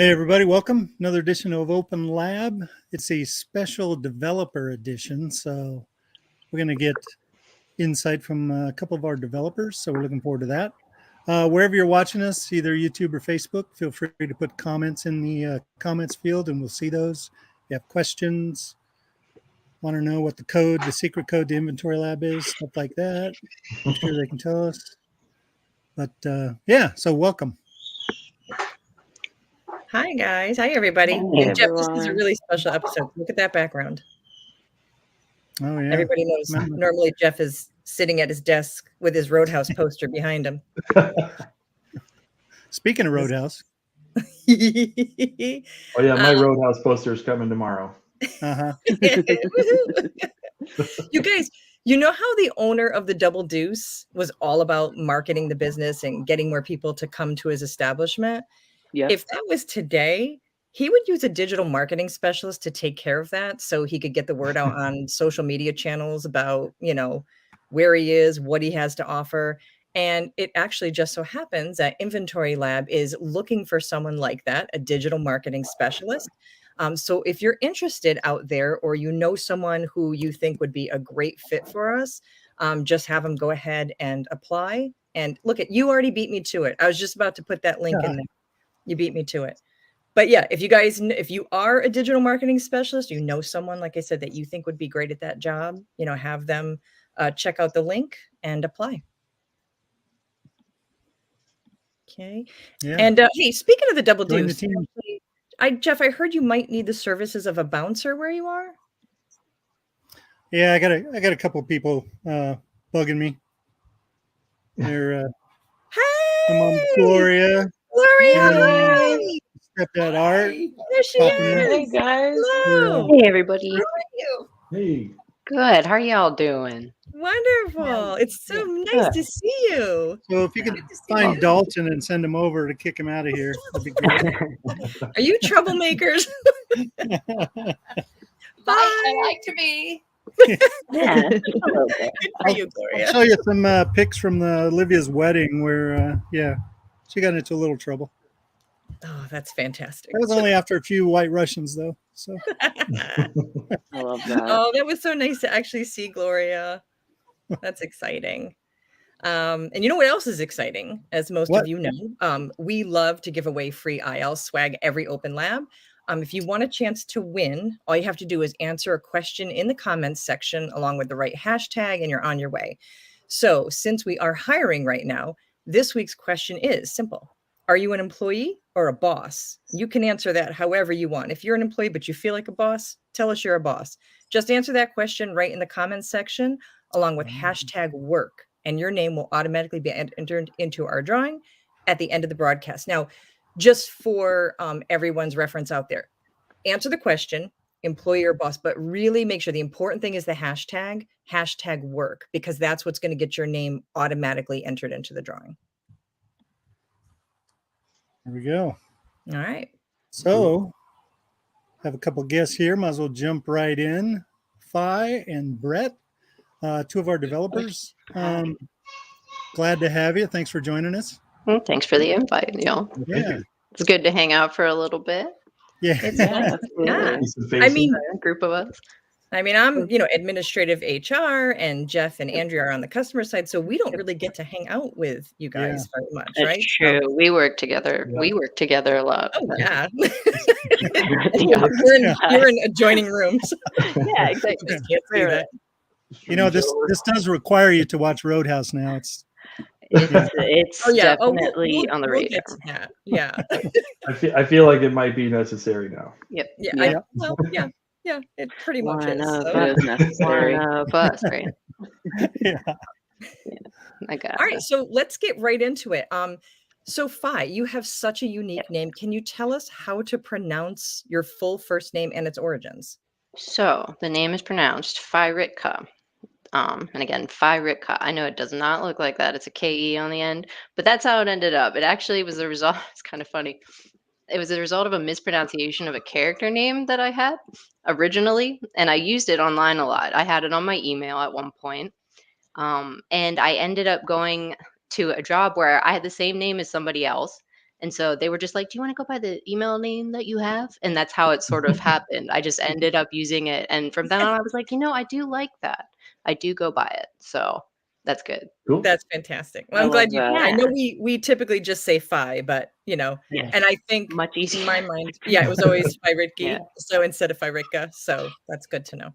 Hey everybody, welcome. Another edition of OpenLab. It's a special developer edition, so we're going to get insight from a couple of our developers, so we're looking forward to that. Wherever you're watching us, either YouTube or Facebook, feel free to put comments in the comments field and we'll see those. If you have questions, want to know what the secret code to Inventory Lab is, stuff like that, I'm sure they can tell us. But yeah, so welcome. Hi, guys. Hi, everybody. Hey, and Jeff, this is a everyone. really special episode. Look at that background. Oh, yeah. Everybody knows normally Jeff is sitting at his desk with his Roadhouse poster behind him. Speaking of Roadhouse. Oh, yeah, my Roadhouse poster is coming tomorrow. Uh-huh. You guys, you know how the owner of the Double Deuce was all about marketing the business and getting more people to come to his establishment? Yeah. If that was today, he would use a digital marketing specialist to take care of that so he could get the word out on social media channels about, where he is, what he has to offer. And it actually just so happens that Inventory Lab is looking for someone like that, a digital marketing specialist. So if you're interested out there or you know someone who you think would be a great fit for us, just have them go ahead and apply. And look at, you already beat me to it. I was just about to put that link in there. You beat me to it. But yeah, if you are a digital marketing specialist, you know someone, like I said, that you think would be great at that job, have them check out the link and apply. Okay. Yeah. And hey, speaking of the Double Deuce, Jeff, I heard you might need the services of a bouncer where you are. Yeah, I got a couple of people bugging me. They're hey, Gloria. Gloria, Stepdad Art. There she is. Hey guys. Hello. Hey everybody. How are you? Hey. Good. How are y'all doing? Wonderful. It's so nice to see you. So if you could find Dalton and send him over to kick him out of here, that'd be great. Are you troublemakers? Bye. I like to be. Yeah. I'll show you some pics from Olivia's wedding where, she got into a little trouble. Oh, that's fantastic. That was only after a few White Russians, though. So I love that. Oh, that was so nice to actually see Gloria. That's exciting. And you know what else is exciting? As most of you know, we love to give away free IL swag every Open Lab. If you want a chance to win, all you have to do is answer a question in the comments section along with the right hashtag, and you're on your way. So since we are hiring right now, this week's question is simple. Are you an employee or a boss? You can answer that however you want. If you're an employee but you feel like a boss, tell us you're a boss. Just answer that question right in the comments section along with hashtag work, and your name will automatically be entered into our drawing at the end of the broadcast. Now, just for everyone's reference out there, answer the question, employee or boss, but really make sure the important thing is the hashtag work, because that's what's going to get your name automatically entered into the drawing. there we go. All right. So have a couple guests here. Might as well jump right in. Phi and Brett, two of our developers. Glad to have you. Thanks for joining us. Well, thanks for the invite, y'all. Yeah. It's good to hang out for a little bit. Yeah. I mean, a group of us. I'm, administrative HR, and Jeff and Andrea are on the customer side. So we don't really get to hang out with you guys very much, That's right? true. We work together. Yeah. We work together a lot. Oh, yeah. You're in adjoining rooms. Yeah, exactly. Just can't say that. This does require you to watch Roadhouse now. It's definitely on the radar. Yeah. I feel like it might be necessary now. Yep. Yeah. It pretty much is. Necessary. One of us, right? Yeah. I got it. All right, so let's get right into it. So Phi, you have such a unique name. Can you tell us how to pronounce your full first name and its origins? So the name is pronounced Phi-Ritka. And again, Phi-Ritka. I know it does not look like that. It's a K-E on the end, but that's how it ended up. It actually was the result. It's kind of funny. It was the result of a mispronunciation of a character name that I had originally, and I used it online a lot. I had it on my email at one point, and I ended up going to a job where I had the same name as somebody else, And so they were just like, do you want to go by the email name that you have? And that's how it sort of happened. I just ended up using it. And from then on, I was like, I do like that. I do go by it. So that's good. Cool. That's fantastic. Well, I I'm glad love that. I know we typically just say Phi, but Yes. and I think Much easier. in my mind, it was always Phi Ritke. Yeah. So instead of Phi Ritka. So that's good to know.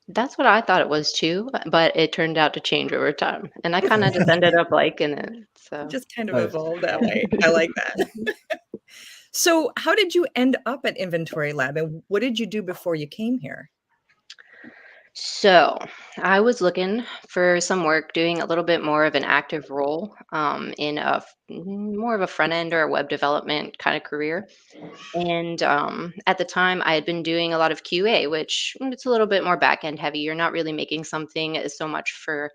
That's what I thought it was too, but it turned out to change over time. And I kind of just ended up liking it. So Just kind of Nice. evolved that way. I like that. So how did you end up at Inventory Lab, and what did you do before you came here? So I was looking for some work doing a little bit more of an active role in more of a front end or a web development kind of career. And at the time, I had been doing a lot of QA, which it's a little bit more back end heavy. You're not really making something as so much for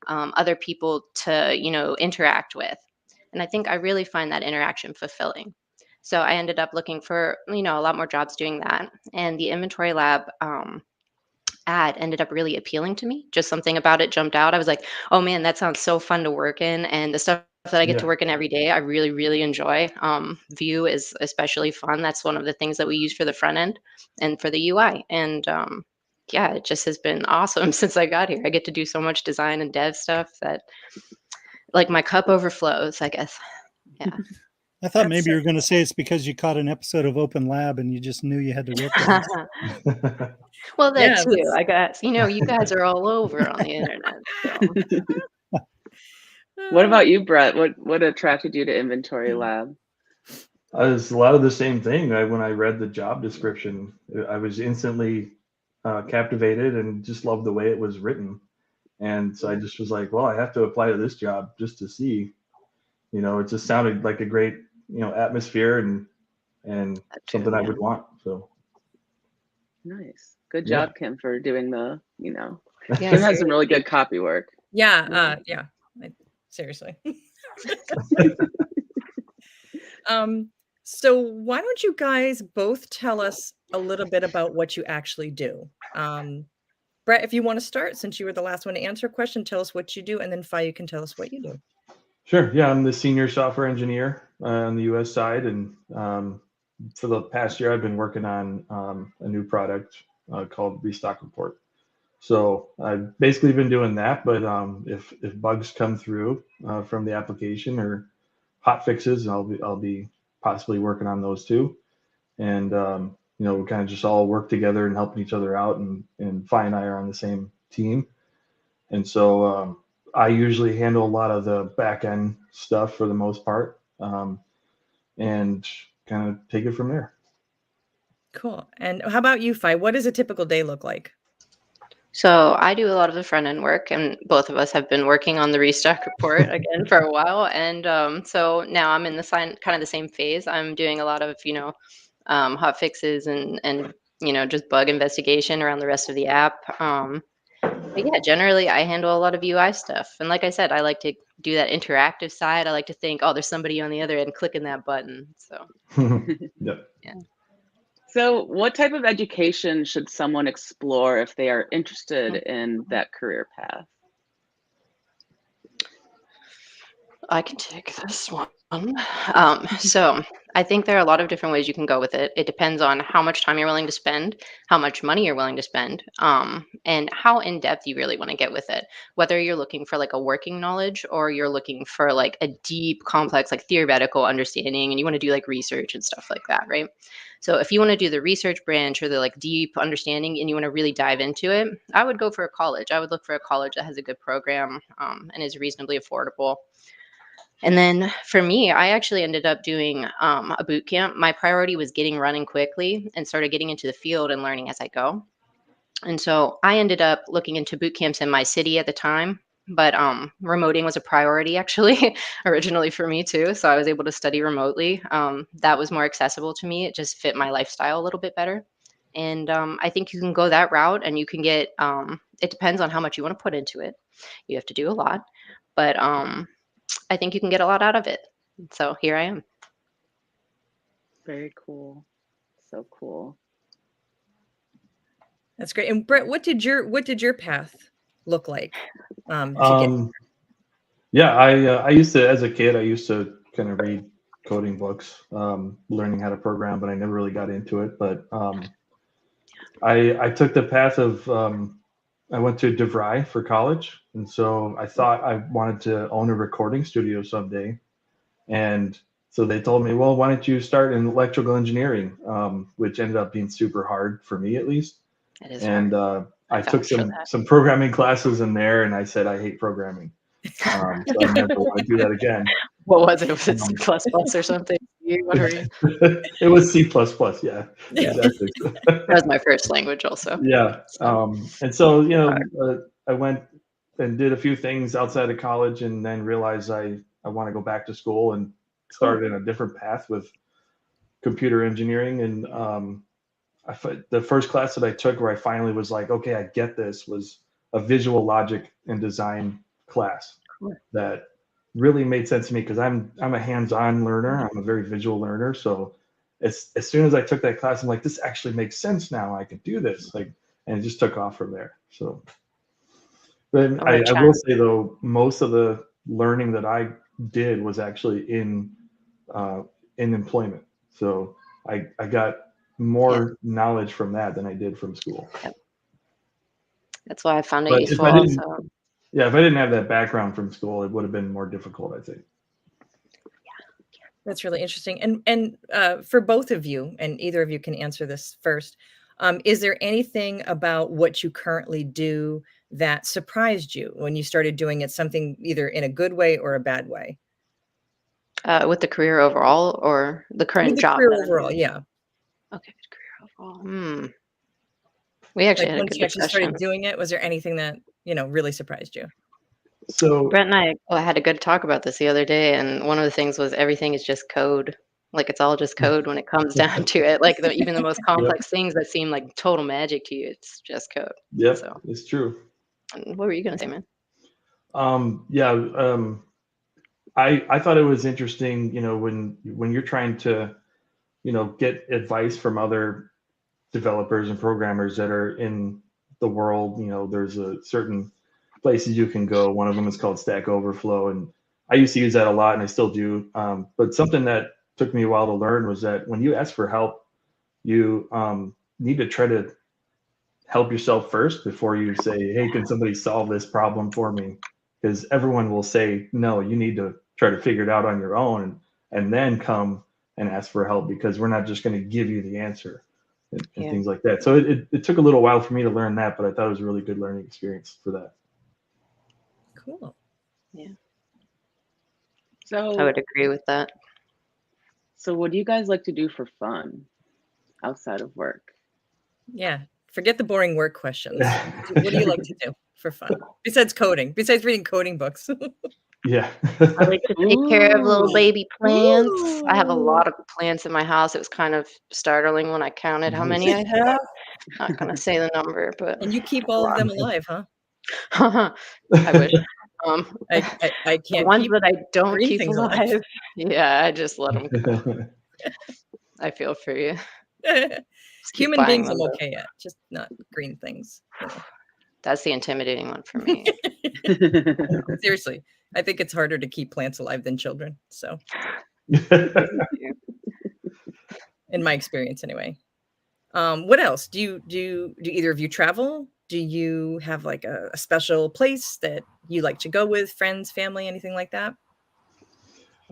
other people to interact with. And I think I really find that interaction fulfilling. So I ended up looking for a lot more jobs doing that. And the Inventory Lab ad ended up really appealing to me. Just something about it jumped out. I was like, oh man, that sounds so fun to work in. And the stuff that I get to Yeah. work in every day, I really, really enjoy. Vue is especially fun. That's one of the things that we use for the front end and for the UI. And yeah, it just has been awesome since I got here. I get to do so much design and dev stuff that like my cup overflows, I guess. Yeah. I thought That's maybe so you were going to say it's because you caught an episode of OpenLab and you just knew you had to work with us. Well, that Yeah, too. that's- I guess, you guys are all over on the internet. So. What about you, Brett? What attracted you to Inventory Lab? It's a lot of the same thing. When I read the job description, I was instantly captivated and just loved the way it was written. And so I just was like, well, I have to apply to this job just to see. It just sounded like a great, atmosphere and something I would want. So Nice. Good Yeah. job, Kim, for doing the, Yeah, Kim has some really good copy work. yeah, seriously. So why don't you guys both tell us a little bit about what you actually do? Brett, if you want to start, since you were the last one to answer a question, tell us what you do, and then Phi, you can tell us what you do. Sure. Yeah, I'm the senior software engineer on the U.S. side, and for the past year, I've been working on a new product called Restock Report. So I've basically been doing that, but if bugs come through from the application or hot fixes, I'll be possibly working on those too. And we kind of just all work together and helping each other out, and Phi and I are on the same team. And so I usually handle a lot of the back end stuff for the most part, and kind of take it from there. Cool. And how about you, Phi? What does a typical day look like? So I do a lot of the front end work, and both of us have been working on the restock report again for a while. And so now I'm in the kind of the same phase. I'm doing a lot of hot fixes and just bug investigation around the rest of the app. But yeah, generally I handle a lot of UI stuff. And like I said, I like to do that interactive side. I like to think, oh, there's somebody on the other end clicking that button. So Yep. yeah. So what type of education should someone explore if they are interested in that career path? I can take this one. So I think there are a lot of different ways you can go with it. It depends on how much time you're willing to spend, how much money you're willing to spend, and how in depth you really want to get with it. Whether you're looking for like a working knowledge or you're looking for like a deep, complex, like theoretical understanding, and you want to do like research and stuff like that, right? So if you want to do the research branch or the like deep understanding and you want to really dive into it, I would go for a college. I would look for a college that has a good program and is reasonably affordable. And then for me, I actually ended up doing a boot camp. My priority was getting running quickly and started getting into the field and learning as I go. And so I ended up looking into boot camps in my city at the time, but remoting was a priority actually originally for me too. So I was able to study remotely. That was more accessible to me. It just fit my lifestyle a little bit better. And I think you can go that route and you can get, it depends on how much you want to put into it. You have to do a lot, but I think you can get a lot out of it. So here I am. Very cool. So cool. That's great. And Brett, what did your path look like? To get Yeah, I used to, as a kid, I used to kind of read coding books, learning how to program, but I never really got into it. But I took the path of I went to DeVry for college, and so I thought I wanted to own a recording studio someday. And so they told me, well, why don't you start in electrical engineering, which ended up being super hard for me, at least. It is And hard. I took some programming classes in there, and I said I hate programming. So I never want to do that again. What was it? Was it C++ or something? What were you? It was C++, yeah, exactly. That was my first language also. Yeah. And so, you know, I went and did a few things outside of college, and then realized I want to go back to school, and started in a different path with computer engineering. And the first class that I took where I finally was like, okay, I get this, was a visual logic and design class that really made sense to me, because I'm a hands-on learner. I'm a very visual learner. So as soon as I took that class, I'm like, this actually makes sense now. I can do this. Like, and it just took off from there. So, but I will say though, most of the learning that I did was actually in employment. So I got more knowledge from that than I did from school. Yep. That's why I found it But useful. if I didn't have that background from school, it would have been more difficult, I think. That's really interesting. And for both of you, and either of you can answer this first, is there anything about what you currently do that surprised you when you started doing it, something either in a good way or a bad way? With the career overall, or the current job? Career overall, yeah. Okay, career overall. We actually had a good discussion. Started doing it, was there anything that, really surprised you? So Brent and I had a good talk about this the other day, and one of the things was everything is just code. Like, it's all just code when it comes down to it. Like, even the most complex things that seem like total magic to you, it's just code. Yep, so it's true. What were you gonna say, man? I thought it was interesting, when you're trying to, get advice from other developers and programmers that are in the world. There's a certain places you can go. One of them is called Stack Overflow, and I used to use that a lot, and I still do. But something that took me a while to learn was that when you ask for help, you need to try to help yourself first before you say, hey, can somebody solve this problem for me? Because everyone will say, no, you need to try to figure it out on your own, and then come and ask for help, because we're not just going to give you the answer and things like that. So it took a little while for me to learn that, but I thought it was a really good learning experience for that. Cool. Yeah. So I would agree with that. So what do you guys like to do for fun outside of work? Yeah. Forget the boring work questions. What do you like to do for fun? Besides coding, besides reading coding books? Yeah. I like to take care of little baby plants. I have a lot of plants in my house. It was kind of startling when I counted how many I have. Not gonna say the number, but And you keep all of them alive, huh? I wish. I can't. The ones keep that I don't green keep things alive. Yeah, I just let them go. I feel for you. Just keep Human buying beings them, I'm though. okay at, just not green things. That's the intimidating one for me. Seriously, I think it's harder to keep plants alive than children. So, in my experience, anyway. What else do either of you travel? Do you have like a special place that you like to go with, friends, family, anything like that?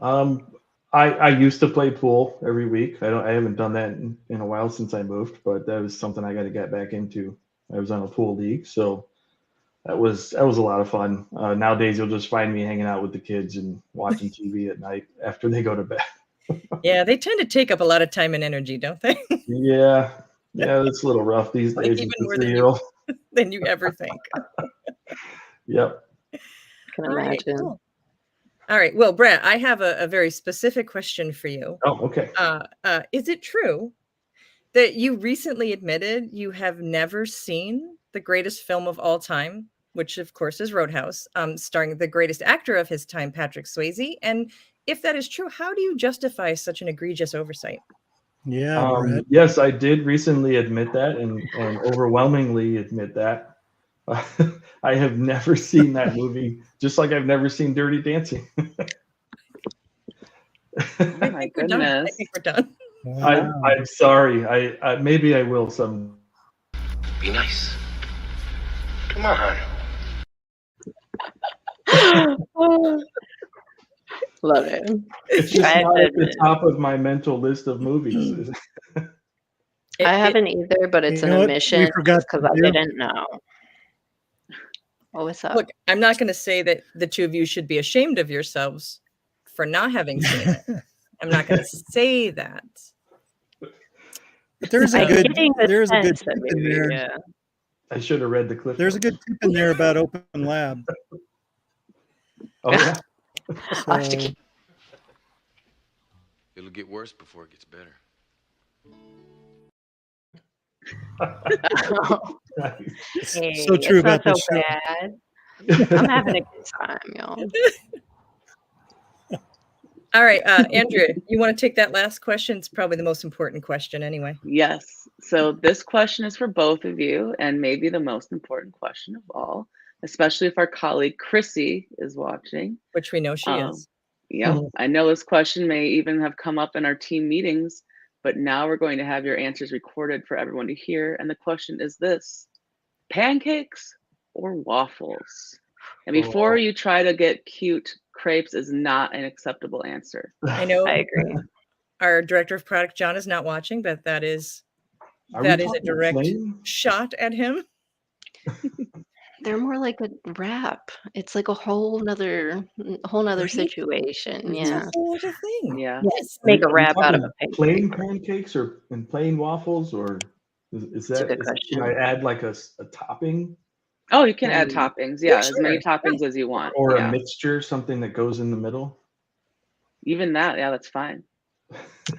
I used to play pool every week. I haven't done that in a while since I moved, but that was something I got to get back into. I was on a pool league, so that was a lot of fun. Nowadays, you'll just find me hanging out with the kids and watching TV at night after they go to bed. Yeah, they tend to take up a lot of time and energy, don't they? Yeah, it's a little rough these days. Even more than you ever think. Yep. Can imagine. Cool. All right. Well, Brett, I have a very specific question for you. Oh, okay. Is it true that you recently admitted you have never seen the greatest film of all time, which of course is Roadhouse, starring the greatest actor of his time, Patrick Swayze? And if that is true, how do you justify such an egregious oversight? Yeah, Brett. Yes, I did recently admit that, and overwhelmingly admit that. I have never seen that movie, just like I've never seen Dirty Dancing. I my think we're done. I goodness. think we're done. Wow. I'm sorry. I maybe I will some. Be nice. Come on. Love it. It's just I have not to at the admit, top of my mental list of movies. I haven't either, but it's You an know what? We omission forgot because to I do. didn't know. Oh, what's up? Look, I'm not going to say that the two of you should be ashamed of yourselves for not having seen it. I'm not going to say that. But there's a I'm good getting the there's a good sense that tip in maybe, there. yeah. I should have read the clip. There's a good tip in there about OpenLab. Oh yeah. I'll have to So keep- It'll get worse before it gets better. Nice. Hey, so true it's not about so this show. bad. I'm having a good time, y'all. All right, Andrea, you want to take that last question? It's probably the most important question anyway. Yes. So this question is for both of you, and maybe the most important question of all, especially if our colleague Chrissy is watching. Which we know she is. Yeah, I know this question may even have come up in our team meetings, but now we're going to have your answers recorded for everyone to hear. And the question is this: pancakes or waffles? And before you try to get cute, crepes is not an acceptable answer. I know I agree. our director of product, John, is not watching, but that is Are we a talking direct plain? shot at him. They're more like a wrap. It's like a whole nother Right? situation. It's Yeah. a whole other thing. Yeah. Yeah, Yes. make a Are we wrap out of talking a pancake. plain pancakes or and plain waffles, or is That's a that good can I question. add like a topping Oh, you can add Mm. toppings. Yeah, Yeah, as many sure. toppings as you want. or Yeah. a mixture, something that goes in the middle? Even that, yeah, that's fine.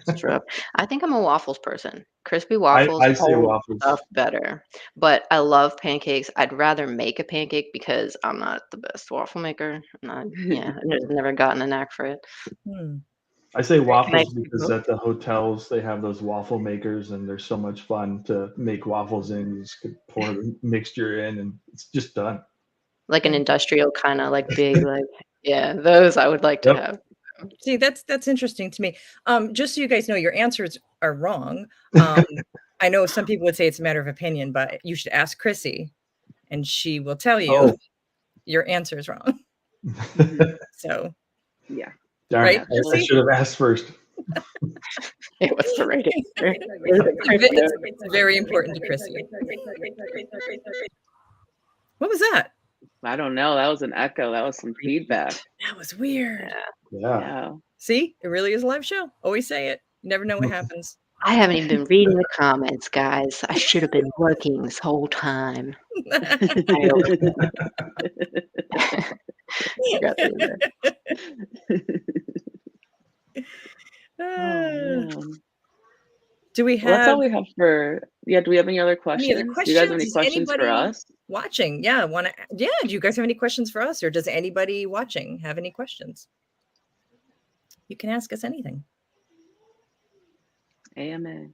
It's true. I think I'm a waffles person. Crispy waffles I say hold waffles. stuff better. But I love pancakes. I'd rather make a pancake because I'm not the best waffle maker. I'm not, yeah, I've never gotten a knack for it. Hmm. I say waffles Can I- because at the hotels they have those waffle makers and they're so much fun to make waffles in. You just could pour the mixture in and it's just done. Like an industrial kind of like big, like, yeah, those I would like to Yep. have. See, that's interesting to me. Just so you guys know, your answers are wrong. I know some people would say it's a matter of opinion, but you should ask Chrissy, and she will tell you Oh. your answer is wrong. So, Yeah. Darn, Right, I Chrissy? should have asked first. It was the right answer. it's very important to Chrissy. What was that? I don't know. That was an echo. That was some feedback. That was weird. Yeah. Yeah. See, it really is a live show. Always say it. You never know what happens. I haven't even been reading the comments, guys. I should have been working this whole time. I forgot to do that. Oh, man. Do we Well, that's all have we have for. Yeah. Do we have any other questions? any other Do you guys have any questions? Does questions for anybody us? watching? Yeah, do you guys have any questions for us, or does anybody watching have any questions? You can ask us anything. AMA.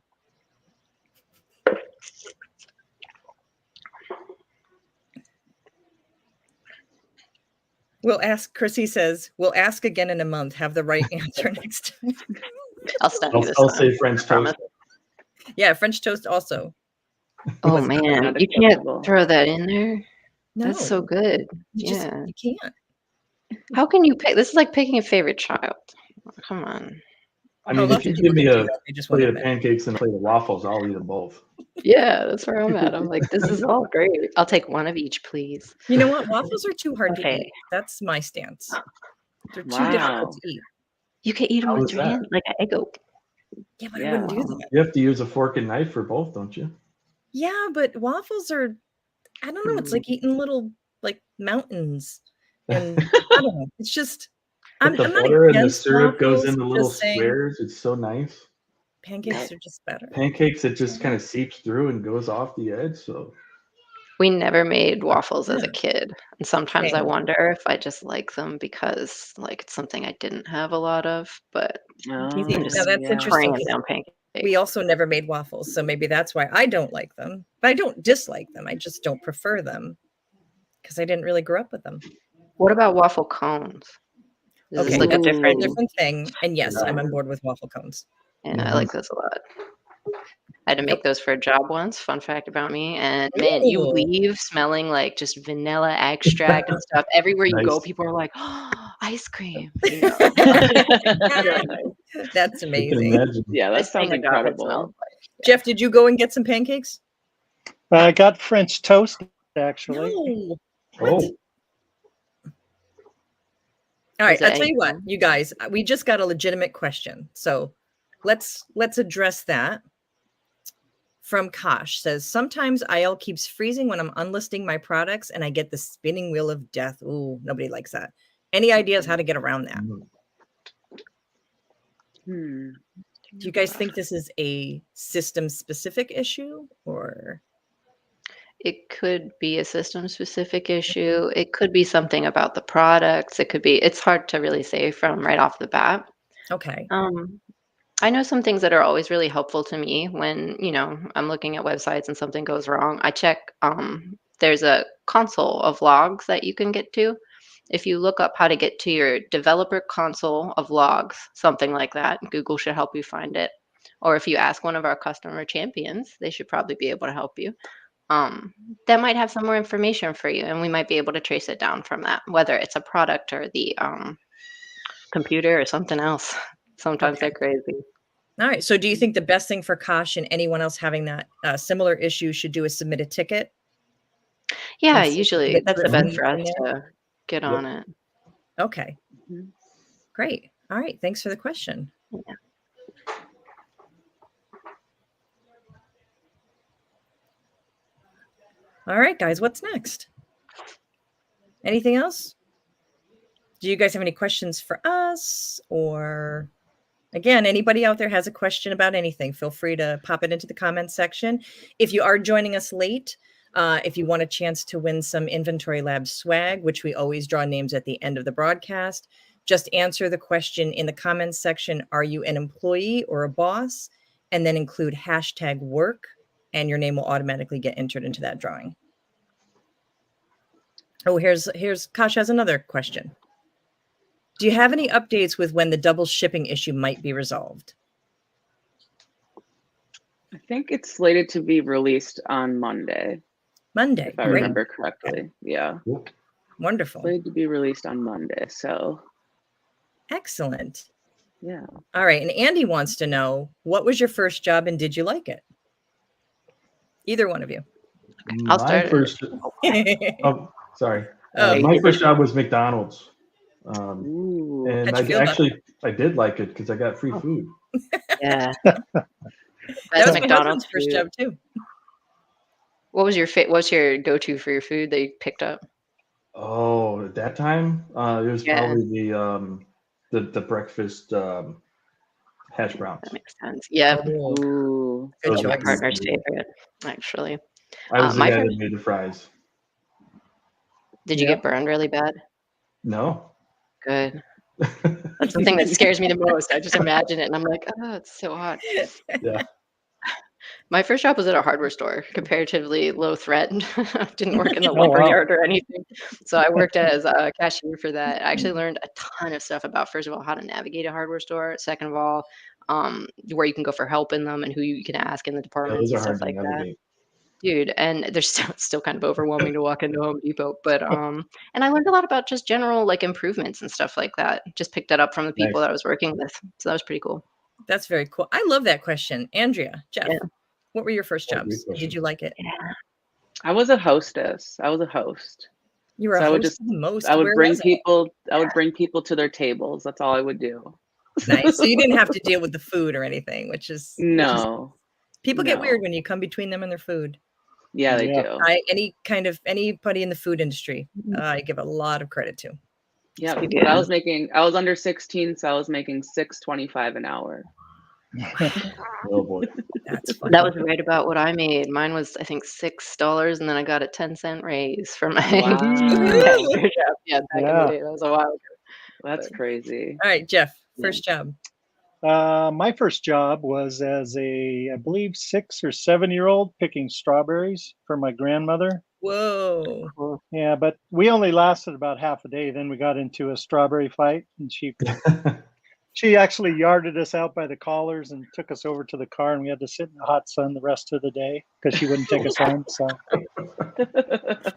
We'll ask, Chrissy says, we'll ask again in a month, have the right answer next time. I'll stop you this I'll time. say French Promise. toast. Yeah, French toast also. Oh Was man, not you can't acceptable. throw that in there. No, That's so good. you can't. How can you pick? This is like picking a favorite child. Come on. I mean, lots if you of people give me can do a that. They just plate want of to pancakes and a plate of waffles, I'll eat them both. Yeah, that's where I'm at. I'm like, this is all great. I'll take one of each, please. You know what? Waffles are too hard to Okay. eat. That's my stance. They're too Wow. difficult to eat. You can eat them How with is your that? hand, like an Eggo. Yeah, but I Yeah. wouldn't do that. You have to use a fork and knife for both, don't you? Yeah, but waffles are, I don't know, it's like eating little like mountains. And I don't know. It's just But the I'm not butter and the against syrup goes waffles, in the little just saying squares. It's so nice. pancakes are just better. Pancakes, it just kind of seeps through and goes off the edge. So We never made waffles as a kid. And sometimes I Same. wonder if I just like them because like it's something I didn't have a lot of, but Oh, Now that's yeah. interesting. praying 'Cause down pancakes. we also never made waffles, so maybe that's why I don't like them. But I don't dislike them. I just don't prefer them because I didn't really grow up with them. What about waffle cones? This Okay, is like a that's a different. different thing. And yes, Yeah. I'm on board with waffle cones. Yeah, I like those a lot. I had to make those for a job once. Fun fact about me. And man, you Ooh. leave smelling like just vanilla extract and stuff. Everywhere you go, Nice. people are like, oh, ice cream. You know, That's I can amazing. imagine. Yeah, that This sounds thing a job it incredible. smells like. Jeff, did you go and get some pancakes? I got French toast, actually. No. Oh, All right, Was it I'll tell egg you what, yolk? you guys, we just got a legitimate question. So let's address that. From Kosh says, sometimes IL keeps freezing when I'm unlisting my products and I get the spinning wheel of death. Ooh, nobody likes that. Any ideas how to get around that? Hmm. Do you guys think this is a system specific issue or? It could be a system specific issue. It could be something about the products. It could be, it's hard to really say from right off the bat. Okay. I know some things that are always really helpful to me when, I'm looking at websites and something goes wrong. I check, there's a console of logs that you can get to. If you look up how to get to your developer console of logs, something like that, Google should help you find it. Or if you ask one of our customer champions, they should probably be able to help you. That might have some more information for you, and we might be able to trace it down from that, whether it's a product or the computer or something else. Sometimes Okay. they're crazy. All right. So do you think the best thing for Kosh and anyone else having that similar issue should do is submit a ticket? Yeah, And see if usually they that's put the it best for us in there? to get on it. Okay. Mhm. Great. All right. Thanks for the question. Yeah. All right, guys, what's next? Anything else? Do you guys have any questions for us? Or again, anybody out there has a question about anything, feel free to pop it into the comments section. If you are joining us late, if you want a chance to win some Inventory Lab swag, which we always draw names at the end of the broadcast, just answer the question in the comments section. Are you an employee or a boss? And then include #work, and your name will automatically get entered into that drawing. Oh, here's Kash has another question. Do you have any updates with when the double shipping issue might be resolved? I think it's slated to be released on Monday, Monday. if I Great. remember correctly. Yeah, Wonderful. slated to be released on Monday. So Excellent. yeah. All right. And Andy wants to know, what was your first job and did you like it? Either one of you. I'll my start it. first. Oh, sorry. Oh, My first job was McDonald's, Ooh. and How'd you feel about I did like it because I got free food. Yeah. that was my McDonald's husband's first food. job too. What was your what's your go-to for your food that you picked up? Oh, at that time, it was Yeah. probably the breakfast hash browns. That makes sense. Yeah. Oh, Ooh. good Those My were choice. partner's pretty good. favorite, actually. I was the my guy first- that made the fries. Did you get burned really bad? No. Good. That's the thing that scares me the most. I just imagine it and I'm like, oh, it's so hot. Yeah. My first job was at a hardware store, comparatively low threat. Didn't work in the Oh, lumber wow. yard or anything. So I worked as a cashier for that. I actually learned a ton of stuff about, first of all, how to navigate a hardware store. Second of all, where you can go for help in them and who you can ask in the Yeah, departments those are and stuff hard to like that. navigate. Dude, and they're still kind of overwhelming to walk into Home Depot, but and I learned a lot about just general like improvements and stuff like that. Just picked that up from the people Nice. that I was working with. So that was pretty cool. That's very cool. I love that question. Andrea, Jeff, Yeah. what were your first Oh, great jobs? question. Did you like it? I was a hostess. I was a host. You were So a I would host just of the most. I would Where bring was it? people I would bring people to their tables. That's all I would do. Nice. So you didn't have to deal with the food or anything, which is No. people get No. weird when you come between them and their food. Yeah, they Yeah. do. Anybody in the food industry, I give a lot of credit to. Yeah, So but good. I was under 16, so I was making $6.25 an hour. Oh boy. That's funny. That was right about what I made. Mine was, I think, $6, and then I got a 10-cent raise for my Wow. cashier job. Yeah, back in Yeah. the day. That was a while ago. That's crazy. All right, Jeff, Yeah. first job. My first job was as I believe, 6 or 7-year-old picking strawberries for my grandmother. Whoa. Cool. Yeah, but we only lasted about half a day. Then we got into a strawberry fight, and she actually yarded us out by the collars and took us over to the car, and we had to sit in the hot sun the rest of the day because she wouldn't take us home. So yeah,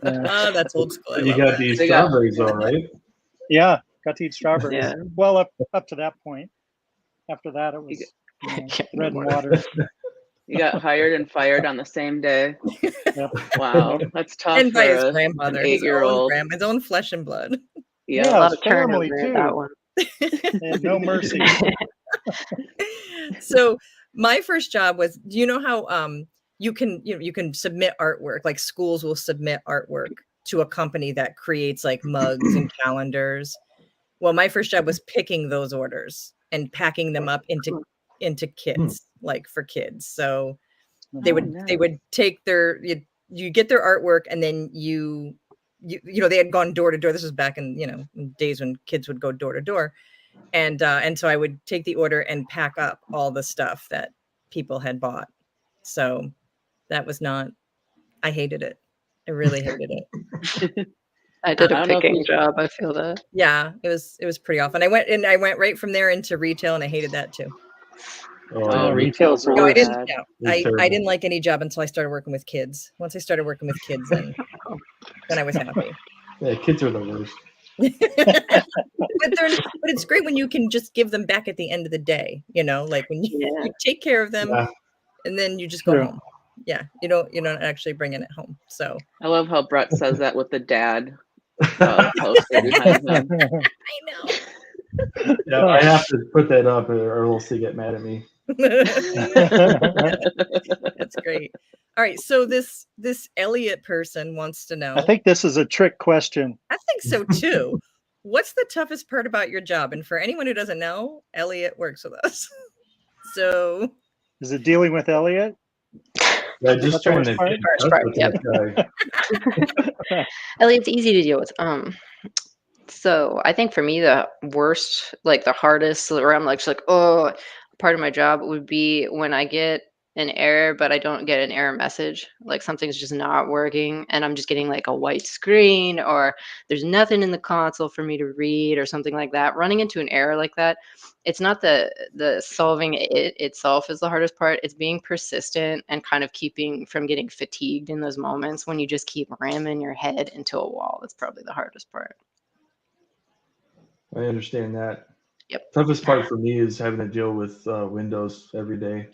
Oh, that's old school. I You love got that. these They got- strawberries, though, right? yeah, got to eat strawberries. Yeah. Well, up to that point. After that, it was Yeah, no bread and more. water. You got hired and fired on the same day. Yep. Wow, that's tough And by for his an grandmother, his own 8-year-old. his own flesh and blood. Yeah, Yeah. A lot it's of turnover family, at that too. one. They had no mercy. So my first job was, do you know how you can submit artwork, like schools will submit artwork to a company that creates like mugs and calendars. Well, my first job was picking those orders and packing them up into kits, like for kids. So they would take their, you get their artwork, and then you they had gone door to door. This was back in days when kids would go door to door. And so I would take the order and pack up all the stuff that people had bought. So that was not, I hated it. I really hated it. I did I a don't know if picking you- job. I feel that. Yeah, it was pretty awful. And I went right from there into retail, and I hated that too. Oh, retail's retail's the No, I worst. didn't. bad. Yeah, It's I terrible. didn't like any job until I started working with kids. Once I started working with kids, then I was happy. Yeah, kids are the worst. But it's great when you can just give them back at the end of the day. Like when you take care of them, Yeah. and then you just go True. home. Yeah, you don't actually bring it home. So I love how Brett says that with the dad poster behind him. I know. Yeah, I have to put that up, or else they get mad at me. That's great. All right, so this Elliot person wants to know. I think this is a trick question. I think so too. What's the toughest part about your job? And for anyone who doesn't know, Elliot works with us. So Is it dealing with Elliot? Yeah, just That's the trying worst to part? get in touch with that guy. Elliot's easy to deal with. So I think for me the worst, like the hardest, where I'm like, oh, part of my job would be when I get an error, but I don't get an error message. Like something's just not working, and I'm just getting like a white screen, or there's nothing in the console for me to read, or something like that. Running into an error like that, it's not the solving it itself is the hardest part. It's being persistent and kind of keeping from getting fatigued in those moments when you just keep ramming your head into a wall. That's probably the hardest part. I understand that. Yep. Toughest part for me is having to deal with Windows every day.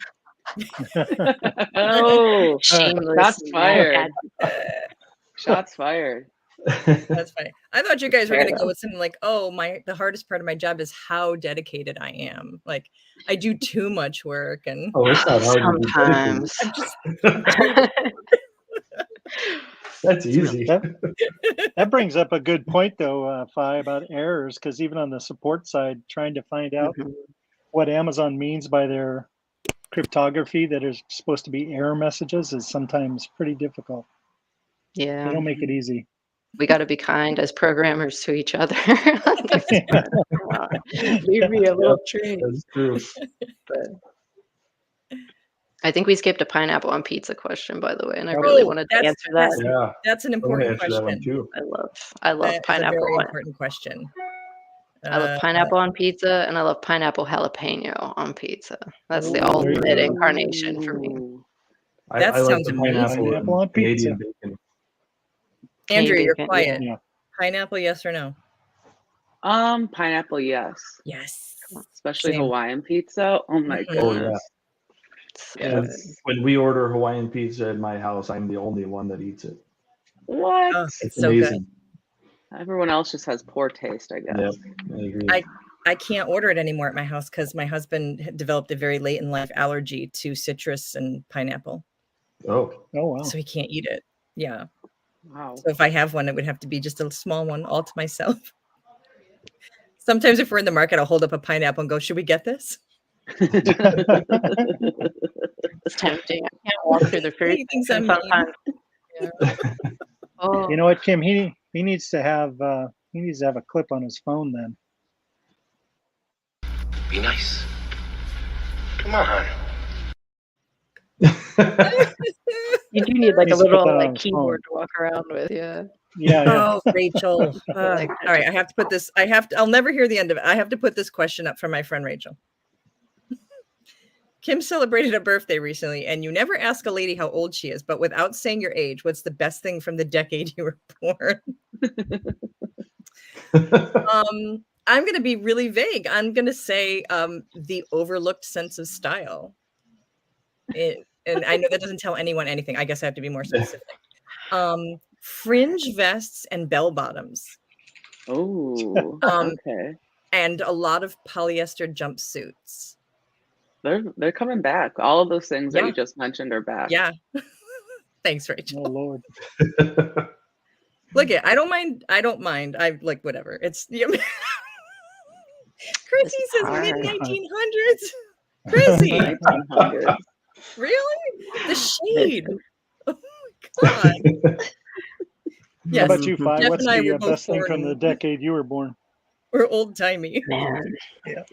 Oh, Shameless. shots fired. Shots fired. that's funny. I thought you guys were going to go with something like, oh, the hardest part of my job is how dedicated I am. Like I do too much work, and Oh, it's not hard. to be Sometimes. That's easy. That brings up a good point, though, Fi, about errors, because even on the support side, trying to find out what Amazon means by their cryptography that is supposed to be error messages is sometimes pretty difficult. They Yeah, don't make it easy. we got to be kind as programmers to each other. Leave me a little treat. That's true. But I think we skipped a pineapple on pizza question, by the way, and I Oh, really wanted to that's- answer that. Yeah, that's an I want to important answer that one question. too. I love That is a pineapple. very important question. I love pineapple on pizza, and I love pineapple jalapeno on pizza. That's the Ooh, there you ultimate go. incarnation for me. Ooh. That I like sounds the amazing. pineapple Pineapple on and Canadian pizza. bacon. Andrew, Canadian you're bacon, quiet. Yeah. Pineapple, yes or no? Pineapple, yes. Yes. Especially Same. Hawaiian pizza. Oh my Mhm. Oh, yeah. goodness. So Yes. good. When we order Hawaiian pizza at my house, I'm the only one that eats it. What? Oh, It's so good. amazing. Everyone else just has poor taste, I guess. Yep, I agree. I can't order it anymore at my house because my husband had developed a very late in life allergy to citrus and pineapple. Oh, Oh, wow. So he can't eat it. Yeah. Wow. So if I have one, it would have to be just a small one all to myself. Sometimes if we're in the market, I'll hold up a pineapple and go, should we get this? It's tempting. I can't walk through the fruit He thinks I'm section mean. sometimes. Yeah. Oh, You know what, Kim? He needs to have a clip on his phone then. Be nice. Come on. You do need like a Needs to put little that on like his phone. keyboard to walk around with, yeah. Yeah, yeah. Oh, Rachel. Like All right, I have to put this. I'll never hear the end of it. I have to put this question up for my friend Rachel. Kim celebrated a birthday recently, and you never ask a lady how old she is, but without saying your age, what's the best thing from the decade you were born? I'm going to be really vague. I'm going to say the overlooked sense of style. And I know that doesn't tell anyone anything. I guess I have to be more specific. Fringe vests and bell bottoms. Oh, Um, okay. And a lot of polyester jumpsuits. They're coming back. All of those things that Yeah. you just mentioned are back. Yeah. Thanks, Oh Rachel. Lord. Look, I don't mind. I like whatever. It's Chrissy says hard. mid 1900s. Chrissy, 1900s. really? The shade. Oh my god. How Yes, about you, Fi? Jeff What's and I the were both best thing from the born. decade you were born? We're old timey. Man. Yeah.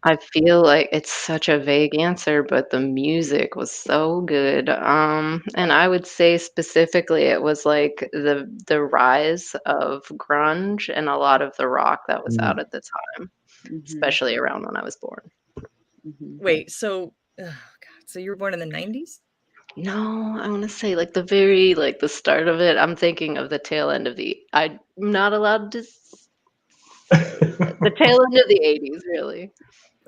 I feel like it's such a vague answer, but the music was so good. And I would say specifically it was like the rise of grunge and a lot of the rock that was out at the time, Mhm, especially around when I was born. mhm. Wait, so oh god, so you were born in the 90s? No, I want to say like the start of it. I'm thinking of the tail end of I'm not allowed to the tail end of the 80s, really.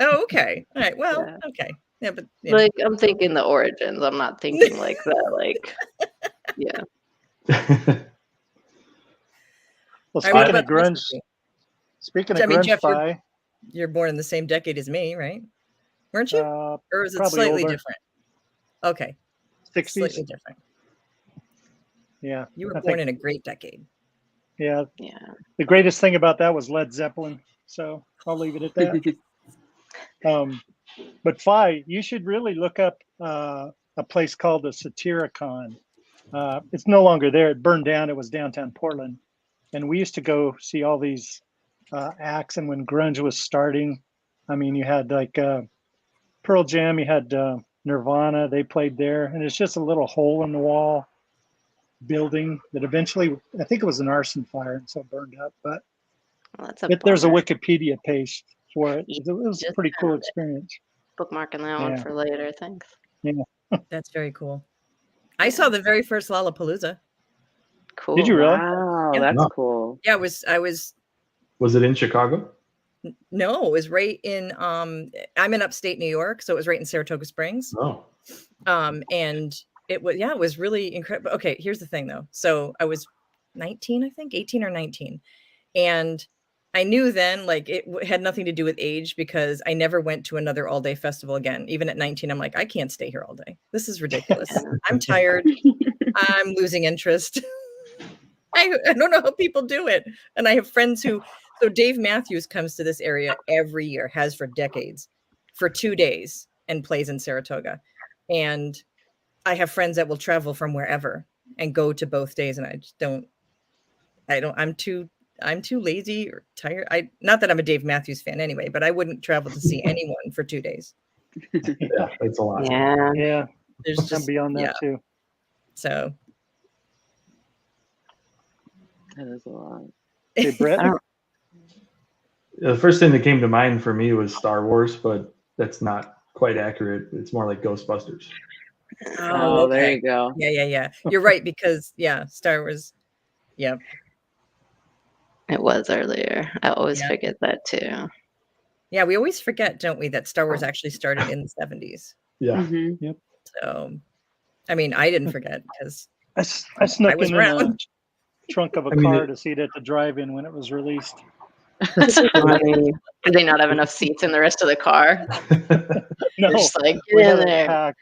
Oh, okay. All right. Well, Yeah. okay. Yeah, but yeah. Like I'm thinking the origins. I'm not thinking like that. Like, yeah. Well, All right, what speaking about of the rest grunge, of you? speaking I of mean, grunge, Jeff, Fi, you're born in the same decade as me, right? Weren't you? Or is it probably slightly older. different? Okay, 60s. slightly different. Yeah, You were I born think. in a great decade. Yeah, Yeah. the greatest thing about that was Led Zeppelin. So I'll leave it at that. But Fi, you should really look up a place called the Satyricon. It's no longer there. It burned down. It was downtown Portland, and we used to go see all these acts. And when grunge was starting, I mean, you had like Pearl Jam, you had Nirvana. They played there, and it's just a little hole in the wall building that eventually, I think it was an arson fire, and so it burned up. But Well, that's a there's a bummer. Wikipedia page for it. You It was a just pretty cool found it. experience. Bookmarking that one Yeah. for later. Thanks. That's very cool. I saw the very first Lollapalooza. Cool. Did you really? Wow, Yeah. that's No. cool. Yeah, I was Was it in Chicago? no, it was right in I'm in upstate New York, so it was right in Saratoga Springs. No. And it was really incredible. Okay, here's the thing though. So I was 19, I think, 18 or 19. And I knew then like it had nothing to do with age because I never went to another all-day festival again. Even at 19, I'm like, I can't stay here all day. This is ridiculous. I'm tired. I'm losing interest. I don't know how people do it. And I have friends so Dave Matthews comes to this area every year, has for decades, for 2 days and plays in Saratoga. And I have friends that will travel from wherever and go to both days. And I just I'm too lazy or tired. Not that I'm a Dave Matthews fan anyway, but I wouldn't travel to see anyone for 2 days. Yeah, it's a lot. Yeah. Yeah, There's I'm just beyond that too. so That is a lot. Hey, Brett. I don't- The first thing that came to mind for me was Star Wars, but that's not quite accurate. It's more like Ghostbusters. Oh, there okay. you go. Yeah. You're right because Star Wars. Yeah. It was earlier. I always Yeah. forget that too. Yeah, we always forget, don't we, that Star Wars actually started in the 70s. Yeah. Mhm. So, I mean, I didn't forget because I snuck was in the around. trunk of a I mean, car to see it at the drive-in when it was released. That's funny. Did they not have enough seats in the rest of the car? No, They're just like, we get had in it there. packed.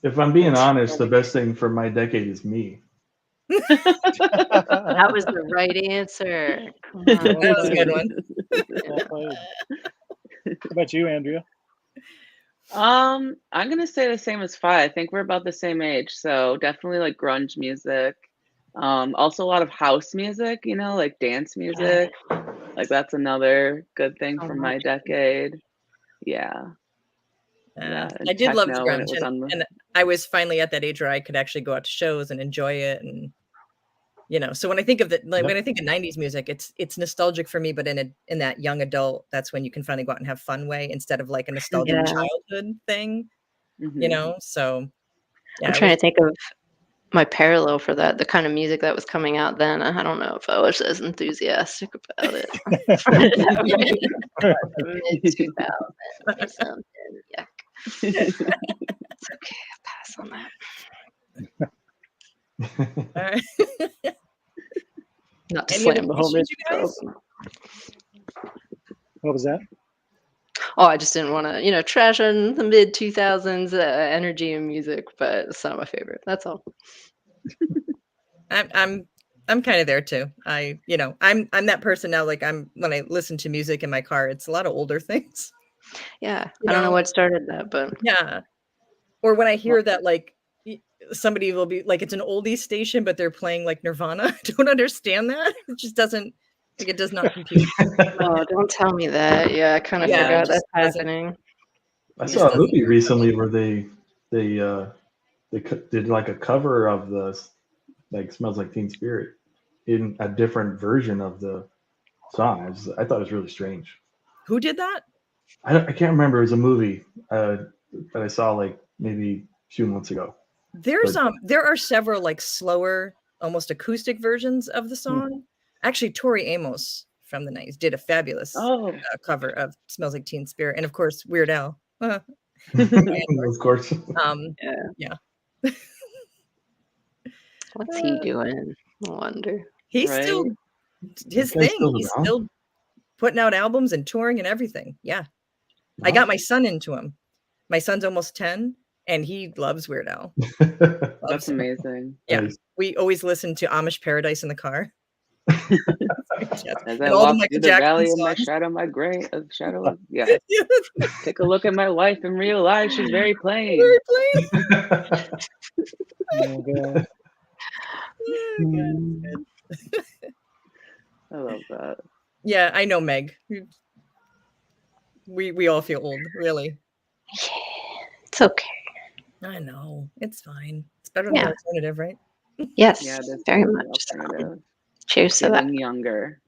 If I'm being honest, the best thing from my decade is me. That was the right answer. Come on. That was a good one. Well played. How about you, Andrea? I'm gonna say the same as Fi. I think we're about the same age, so definitely like grunge music. Also a lot of house music, like dance music. Like that's another good thing So from my much. decade. Yeah. Yeah, and I did love the techno when it grunge, was on the. and I was finally at that age where I could actually go out to shows and enjoy it, and so when I think of when I think of 90s music, it's nostalgic for me, but in that young adult, that's when you can finally go out and have fun way instead of like a nostalgic Yeah. childhood thing, Mhm. so yeah, I'm trying to think of my parallel for that, the kind of music that was coming out then. I don't know if I was as enthusiastic about it. Mid-2000s or something. Yuck. It's okay. I'll pass on that. all right. Not to Any other slam the whole questions, you guys? What was that? Oh, I just didn't want to, trash on the mid 2000s energy and music, but it's not my favorite. That's all. I'm kind of there too. I'm that person now. Like when I listen to music in my car, it's a lot of older things. Yeah, I don't know what started that, but Yeah. Or when I hear that, like somebody will be like, it's an oldies station, but they're playing like Nirvana. I don't understand that. It just doesn't it does not compute. oh, don't tell me that. Yeah, I kind of Yeah, it forgot just that's doesn't. happening. I Just saw a doesn't movie work for recently me. where they did like a cover of the like "Smells Like Teen Spirit" in a different version of the song. I thought it was really strange. Who did that? I can't remember. It was a movie that I saw like maybe a few months ago. There are several like slower, almost acoustic versions of the song. Actually, Tori Amos from the 90s did a fabulous cover of "Smells Like Teen Spirit," and of course, Weird Al. Of course. Yeah. What's he doing? I wonder. He's Right? still his That guy's thing. still He's around? still putting out albums and touring and everything. Yeah. I got my son into him. My son's almost 10 and he loves Weird Al. That's amazing. Yeah. Nice. We always listen to Amish Paradise in the car. As I And all the walk Michael through the Jackson valley of my songs. shadow, yeah. Take a look at my wife and realize she's very plain. Very plain. Oh, God. I love that. Yeah, I know, Meg. We all feel old, really. Yeah, it's okay. I know. It's fine. It's better than Yeah. the alternative, right? Yes, Yeah, that's very the much so. alternative. Cheers to that. Feeling younger.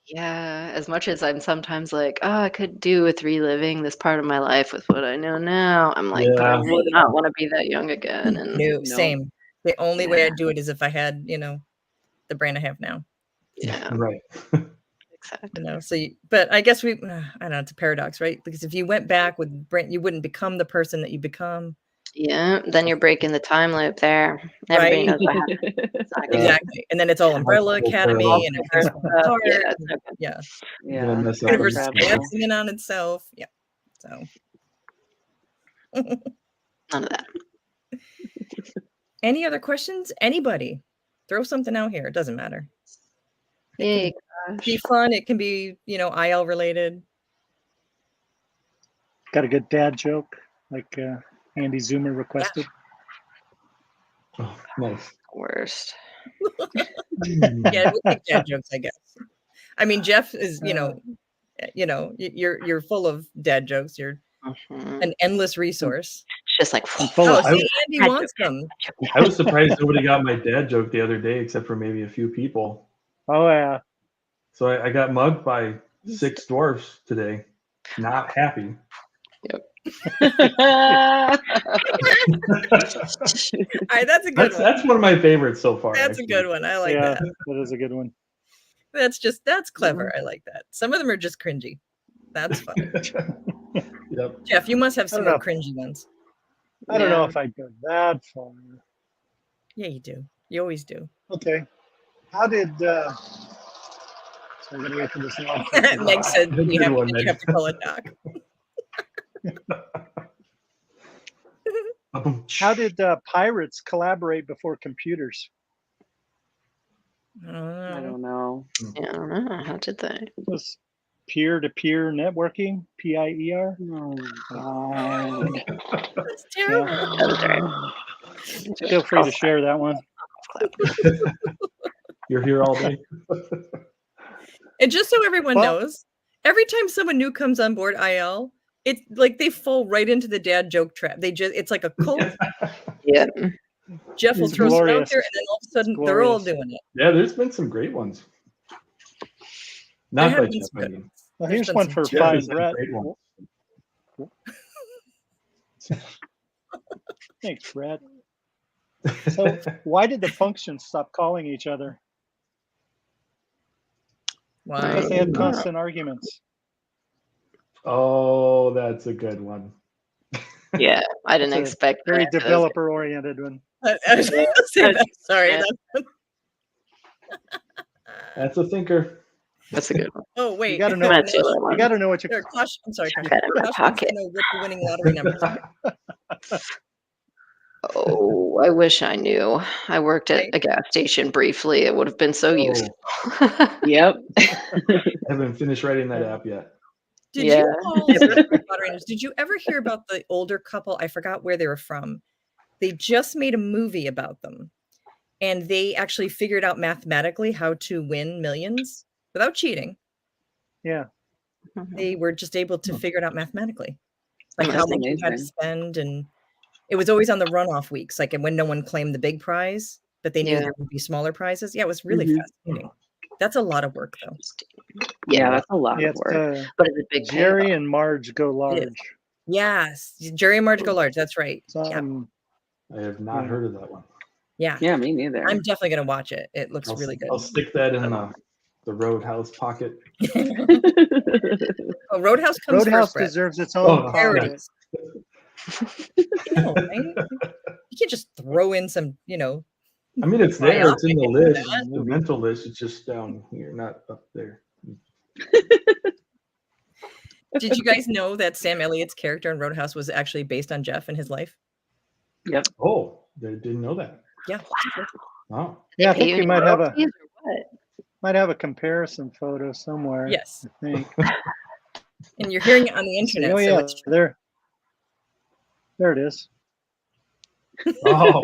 Yeah, as much as I'm sometimes like, oh, I could do with reliving this part of my life with what I know now. I'm like, but I Yeah. would not want to be that young again. And No, No. same. The only way I'd do it is if I had, the brain I have now. yeah, Right. exactly. So, but I guess I don't know, it's a paradox, right? Because if you went back with brain, you wouldn't become the person that you become. Yeah, then you're breaking the time loop there. Everybody Right? knows what happened. Exactly. Exactly. And then it's all Umbrella Academy and it comes apart. Yeah, it's okay. Yeah. Yeah. Gonna mess up time on Universe the is travel. schedule. collapsing in on itself. Yeah. So None of that. any other questions? Anybody? Throw something out here. It doesn't matter. It Yay, can gosh. be fun. It can be, IL related. Got a good dad joke like Andy Zoomer requested. Oh, nice. Worst. Yeah, we'll take dad jokes, I guess. I mean, Jeff is, you're full of dad jokes. You're Mhm. an endless resource. It's just like full Oh, of see, Andy Dad wants them. I was surprised nobody got my dad joke the other day, except for maybe a few people. Oh, yeah. So I got mugged by 6 dwarfs today. Not happy. All right, that's a good one. That's one of my favorites so far. That's a actually. good one. I like Yeah, that. that is a good one. That's clever. I like that. Some of them are just cringy. That's fun. Yep. Jeff, you must have some I don't more know. cringy ones. I don't know Yeah. if I'd go that far. Yeah, you do. You always do. Okay. How did so I'm gonna wait for this log to come Meg out. said Good you have one, to Meg. call it Doc. How did pirates collaborate before computers? I don't know. I don't know. Yeah, I don't know. How did they? It was peer-to-peer networking, PIER. Oh God. That's terrible. That was right. Feel free to share that one. You're here all day. And just so everyone Well- knows, Every time someone new comes on board IL, it's like they fall right into the dad joke trap. It's like a cult. Yeah. Jeff will It's throw some out glorious. there, and then all of a sudden It's they're all glorious. doing it. Yeah, there's been some great ones. There Not have by been Jeff, some I good mean. ones. Well, There's here's been one some for Jeff Fine has some Brett. great ones. Thanks, Brett. So why did the functions stop calling each other? Why? Because they had constant arguments. Oh, that's a good one. Yeah, I didn't It's a expect very that. developer-oriented one. I was gonna say that. Sorry. Yeah. That's a thinker. That's a good one. Oh wait. You gotta know. That's the other one. You got to know what you. Here, Kosh, I'm sorry. Kosh. Got it in my Kosh wants to pocket. know what the winning lottery numbers are. Oh, I wish I knew. I worked at a gas station briefly. It would have been so useful. Yep. I haven't finished writing that app yet. Did Yeah. you all lottery numbers, did you ever hear about the older couple? I forgot where they were from. They just made a movie about them. And they actually figured out mathematically how to win millions without cheating. Yeah. They were just able to figure it out mathematically. Like That's how much you had to amazing. spend, and it was always on the runoff weeks, like when no one claimed the big prize, but they knew Yeah. there would be smaller prizes. Yeah, it was really Mhm. fascinating. That's a lot of work, though. Yeah, that's a lot Yeah, of it's work. But it's a big Jerry payoff. and Marge go large. Yes, Jerry and Marge go large. That's right. Yeah, I have not heard of that one. yeah. Yeah, me neither. I'm definitely gonna watch it. It looks I'll, really good. I'll stick that in the Roadhouse pocket. Oh, Roadhouse comes Roadhouse first, Brett. deserves its own pocket. Priorities. Right? You can't just throw in some, I mean, it's there. It's in the list, that. the mental list. It's just down here, not up there. Did you guys know that Sam Elliott's character in Roadhouse was actually based on Jeff and his life? Yep. Oh, they didn't know that. Yeah. Oh, Yeah, I Pay think you we any might have a royalties or what? comparison photo somewhere. Yes. I think. And you're hearing it on the internet. Oh So yeah, it's true. there it is. oh,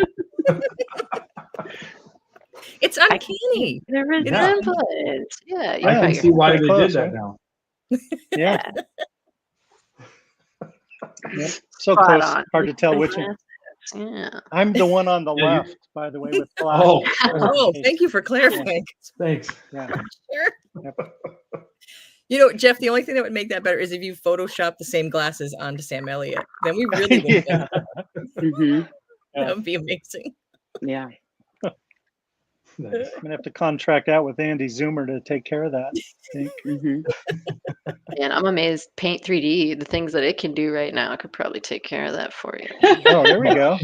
It's uncanny. The resemblance. Yeah, you I got can your- see why pretty they close, did that right? now. Yeah. Yep. So Spot close. on. Hard to tell which one. Yeah. I'm the one on the Yeah, you- left, by the way, with black. Oh, Oh, thank you for clarifying. thanks. Yeah. Sure. Yep. Jeff, the only thing that would make that better is if you Photoshop the same glasses onto Sam Elliott. Then we really would. Yeah. Mhm. That would be amazing. Yeah. Nice. I'm gonna have to contract out with Andy Zoomer to take care of that. I think. Mhm. And I'm amazed Paint 3D, the things that it can do right now, could probably take care of that for you. Oh, there we go.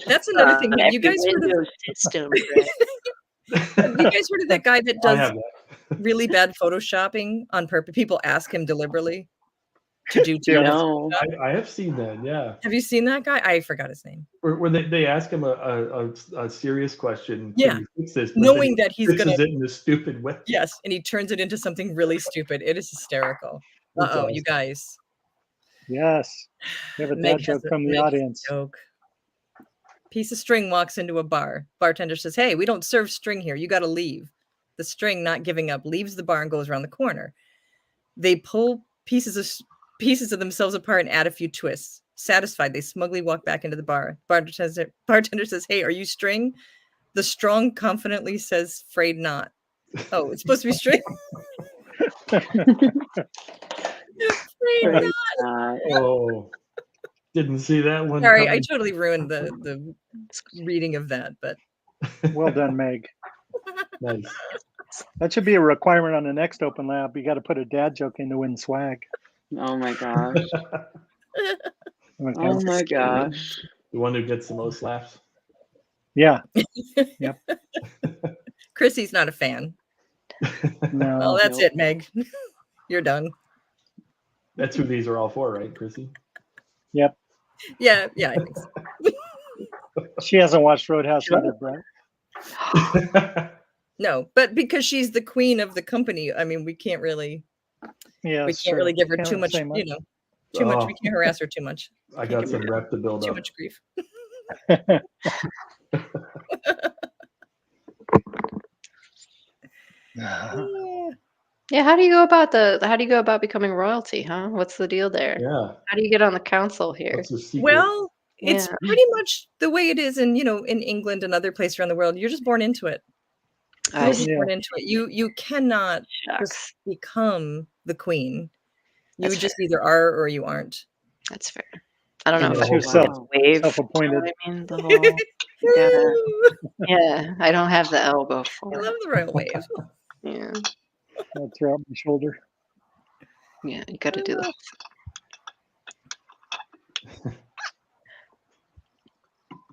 That's another thing. Have you Every guys heard of Windows system, right? Have you guys heard of that guy that I does have that. really bad photoshopping on purpose? People ask him deliberately to do Yeah. No. I have seen that. Yeah, Have you seen that guy? I forgot his name. where they ask him a serious question. Yeah. Can you fix this? But Knowing then that he's he fixes gonna it in a stupid way. Yes, and he turns it into something really stupid. It is hysterical. That's You awesome. guys. Yes. We have a Meg dad has joke from the Meg has a audience. joke. Piece of string walks into a bar. Bartender says, "Hey, we don't serve string here. You got to leave." The string, not giving up, leaves the bar and goes around the corner. They pull pieces of themselves apart and add a few twists. Satisfied, they smugly walk back into the bar. Bartender says, "Hey, are you string?" The strong confidently says, "Afraid not." Oh, it's supposed to be string. Afraid not. Oh, didn't see that one. Sorry, I coming. totally ruined the reading of that, but Well done, Meg. Nice. That should be a requirement on the next Open Lab. You got to put a dad joke in to win swag. Oh my gosh. Okay. Oh my gosh. The one who gets the most laughs. Yeah. Chrissy's not a fan. No. Well, that's nope. it, Meg. You're done. That's who these are all for, right, Chrissy? Yeah, I think so. She hasn't watched Roadhouse either, Brett. No, but because she's the queen of the company, I mean, we can't really Yeah. we can't really give her too much, say too much. We can't harass her too much. I got some rep to build Too up. much grief. Yeah. Yeah, how do you go about becoming royalty, huh? What's the deal there? Yeah. How do you get on the council here? What's the secret? Well, it's Yeah. pretty much the way it is in, in England and other places around the world. You're just born into it. You're I just Yeah. born into it. You cannot just shucks. become the queen. You That's just either are or you aren't. That's fair. I don't know And if she I was can Wow. wave. You know self-appointed. what I mean? The whole you gotta, yeah, I don't have the elbow I for love it. the royal wave. Yeah. I'll throw out my shoulder. Yeah, you gotta do the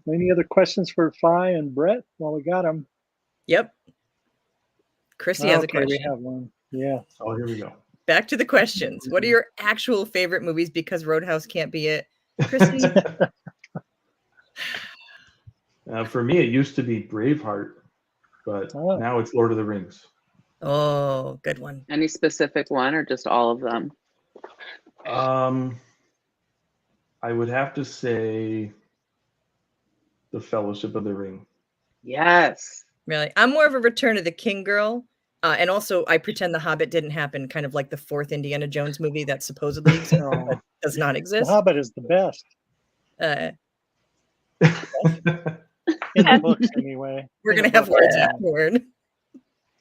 Any other questions for Fi and Brett while we got them? Yep. Chrissy has a Okay, we question. have one. Yeah. Oh, here we go. Back to the questions. What are your actual favorite movies? Because Roadhouse can't be it. Chrissy? For me, it used to be Braveheart, but Oh. now it's Lord of the Rings. Oh, good one. Any specific one or just all of them? I would have to say The Fellowship of the Ring. Yes. Really? I'm more of a Return of the King girl. And also, I pretend The Hobbit didn't happen, kind of like the fourth Indiana Jones movie that supposedly exists, but does not The exist. Hobbit is the best Uh, in the books, anyway. we're In going to the have books. words afterward.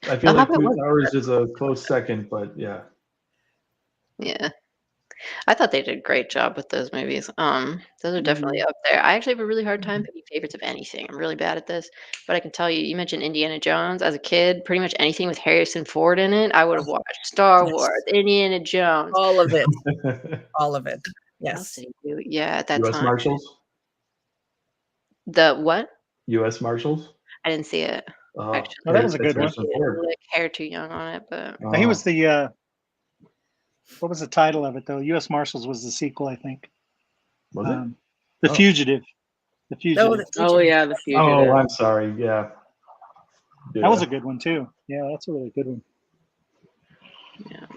I feel The like Hobbit Two was Towers is a close second, but yeah. Yeah. I thought they did a great job with those movies. Those are definitely up there. I actually have a really hard time picking favorites of anything. I'm really bad at this, but I can tell you, you mentioned Indiana Jones as a kid. Pretty much anything with Harrison Ford in it, I would have watched. Star Yes. Wars, Indiana Jones. All of it. All of it. What else Yes. did he do? Yeah, at that U.S. time. Marshals? The what? U.S. Marshals? I didn't see it. Actually, Oh, that was a good one. Harrison Ford. like hair too young on it, but He was the what was the title of it though? U.S. Marshals was the sequel, I think. Was it? The Oh. Fugitive. The Fugitive. Oh, the Oh Fugitive. yeah, the fugitive. Oh, I'm sorry. Yeah. That was a good one too. Yeah, that's a really good one. yeah.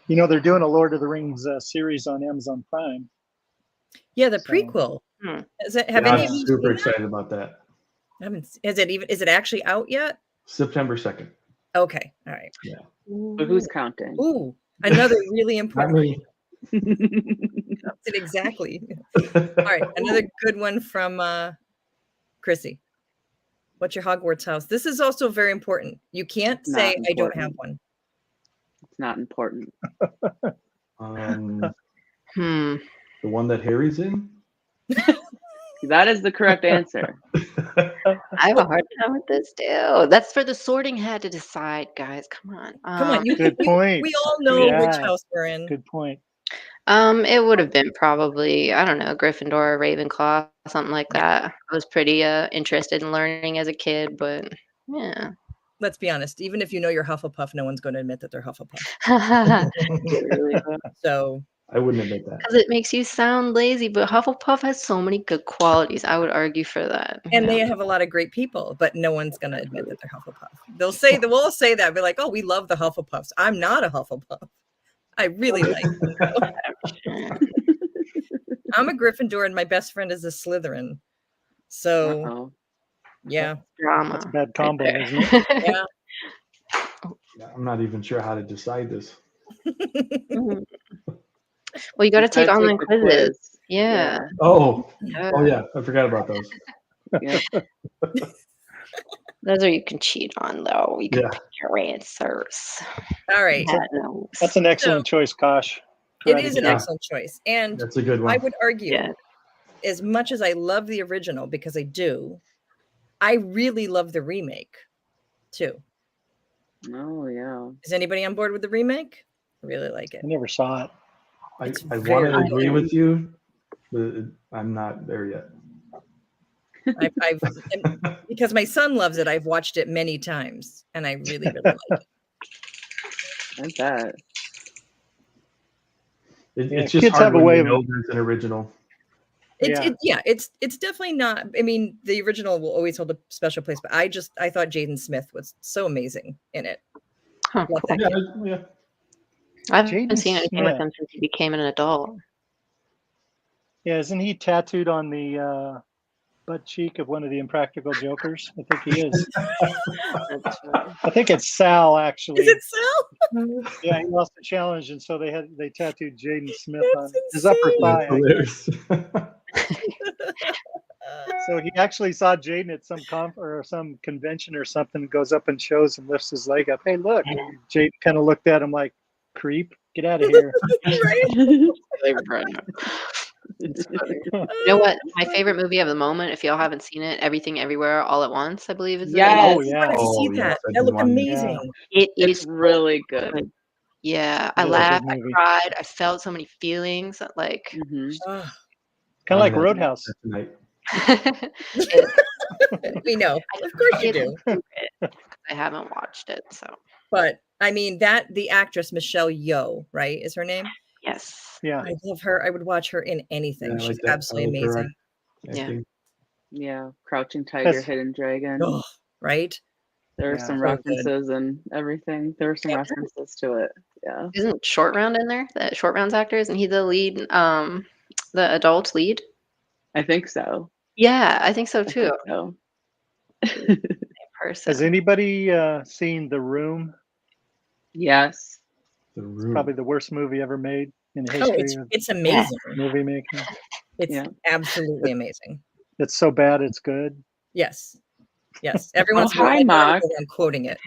You know, they're doing a Lord of the Rings series on Amazon Prime. Yeah, the So- prequel. Hmm. Have Yeah, any of I'm you super seen that? excited about that. I haven't. Is it actually out yet? September 2nd. Okay. All right. But who's counting? Ooh, another really Not important. me. Exactly. All right, another good one from Chrissy. What's your Hogwarts house? This is also very important. You can't Not say I don't important. have one. It's not important. Hmm. The one that Harry's in? That is the correct answer. I have a hard time with this too. That's for the sorting hat to decide, guys. Come on. Come on, Good point. we all know which Yeah. house we're in. Good point. It would have been probably, I don't know, Gryffindor or Ravenclaw, something like that. I was pretty interested in learning as a kid, but yeah. Let's be honest. Even if you know you're Hufflepuff, no one's going to admit that they're Hufflepuff. So I wouldn't admit that. because it makes you sound lazy, but Hufflepuff has so many good qualities. I would argue for that. and yeah. they have a lot of great people, but no one's going to admit that they're Hufflepuff. They'll all say that. Be like, oh, we love the Hufflepuffs. I'm not a Hufflepuff. I really like them. though. I'm a Gryffindor, and my best friend is a Slytherin. So Uh-oh. yeah, Drama. That's a bad combo, right isn't it? yeah. Yeah, I'm not even sure how to decide this. Mhm. Well, you got to You take gotta online the quizzes. quiz. Yeah. Oh, Yeah. oh yeah, I forgot about those. Yeah. Those are you can cheat on, though. You can Yeah. pick your answers. All right. God knows. That's an excellent choice, Kosh. It Right is an again. excellent choice. And That's a good I one. would argue, Yeah. as much as I love the original, because I do, I really love the remake too. Oh yeah. Is anybody on board with the remake? I really like it. I never saw it. I It's want very to agree good. with you, but I'm not there yet. And because my son loves it, I've watched it many times, and I really, really like it. I bet. Yeah, It's just kids hard have a when way you of- know there's an original. It's definitely not. I mean, the original will always hold a special place, but I thought Jaden Smith was so amazing in it. Huh, Love cool. that kid. Yeah. I haven't Jaden seen anything with Smith. him since he became an adult. Yeah, isn't he tattooed on the butt cheek of one of the Impractical Jokers? I think he is. That's funny. I think it's Sal, Is actually. it Sal? Yeah, he lost the challenge, and so they tattooed Jaden Smith on That's his upper insane. thigh. I guess. Hilarious. So he actually saw Jaden at some some convention or something, goes up and shows and lifts his leg up. Hey, look. Jaden kind of looked at him like, creep, get out of here. Right? It's funny. You know what? My favorite movie of the moment, if y'all haven't seen it, Everything Everywhere All at Once, I believe is the name. Oh, Yes, yeah. I wanted to see Oh, yes, that. I That did looked want to- amazing. It it's is really good. Yeah, It I is a good laughed, I movie. cried, I felt so many feelings. Like, hmm Oh, Kind of like Roadhouse. Tonight. it, we know. Of course you do. I haven't watched it, so But I mean, the actress Michelle Yeoh, right, is her name? yes. Yeah. I love her. I would watch her in anything. Yeah, I She's like that. absolutely I like her amazing. Yeah. acting. Yeah, Crouching Tiger, That's- Hidden Dragon. Oh, right? There are Yeah. some So good. references and everything. There were some references to it. Yeah. Isn't Short Round in there? That Short Round's actor, isn't he the lead, the adult lead? I think so. Yeah, I think so I too. think so. Has Person. anybody seen The Room? Yes. The Room. Probably the worst movie ever made in the Oh, history of it's amazing. movie making. It's Yeah. absolutely amazing. It's so bad it's good. Yes. Yes. Every once in a hi, while, Mark. I'm quoting it.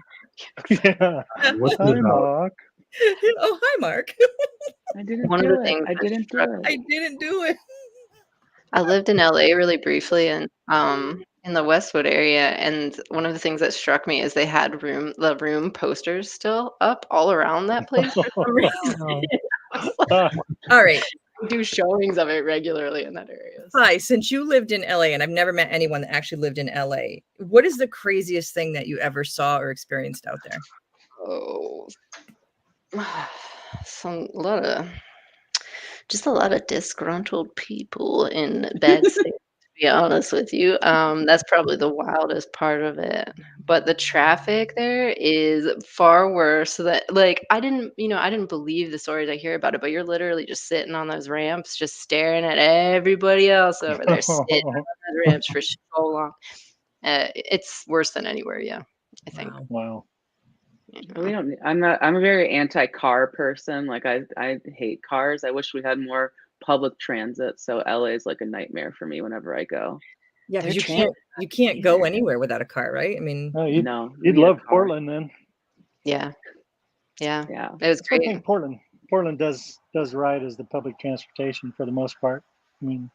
Yeah. What's it Hi, about? Mark. Oh, hi, Mark. I didn't One of do the it. things I that didn't do struck it. I didn't do it. I lived in LA really briefly and in the Westwood area, and one of the things that struck me is they had the room posters still up all around that place for some reason. I was like, All right. I do showings of it regularly in that area. So. Hi, since you lived in LA, and I've never met anyone that actually lived in LA, what is the craziest thing that you ever saw or experienced out there? Oh, just a lot of disgruntled people in bad state, to be honest with you. That's probably the wildest part of it. But the traffic there is far worse. That like I didn't believe the stories I hear about it, but you're literally just sitting on those ramps, just staring at everybody else over there, sitting on those ramps for so long. It's worse than anywhere, yeah. I think. Wow. We don't. I'm a very anti-car person. Like I hate cars. I wish we had more public transit. So LA is like a nightmare for me whenever I go. Yeah, Their because transit you can't go anywhere without a car, right? I mean, Oh, No, you you'd need a love car. Portland then. Yeah. Yeah. It was That's one great. thing Portland does right as the public transportation for the most part. I mean,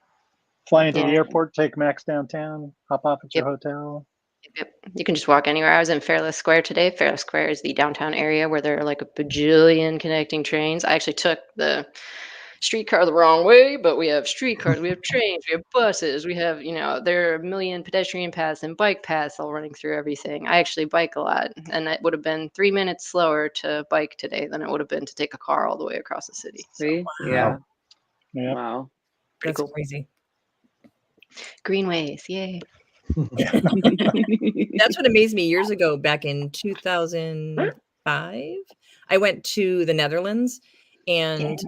fly into the Yeah. airport, take Max downtown, hop off at your hotel. Yep. You can just walk anywhere. I was in Fairless Square today. Fairless Square is the downtown area where there are like a bajillion connecting trains. I actually took the streetcar the wrong way, but we have streetcars, we have trains, we have buses, we have, there are a million pedestrian paths and bike paths all running through everything. I actually bike a lot, and it would have been 3 minutes slower to bike today than it would have been to take a car all the way across the city. So, See? Yeah. Yeah. Wow. pretty that's cool. crazy. Greenways, yay. That's what amazed me years ago, back in 2005. I went to the Netherlands, and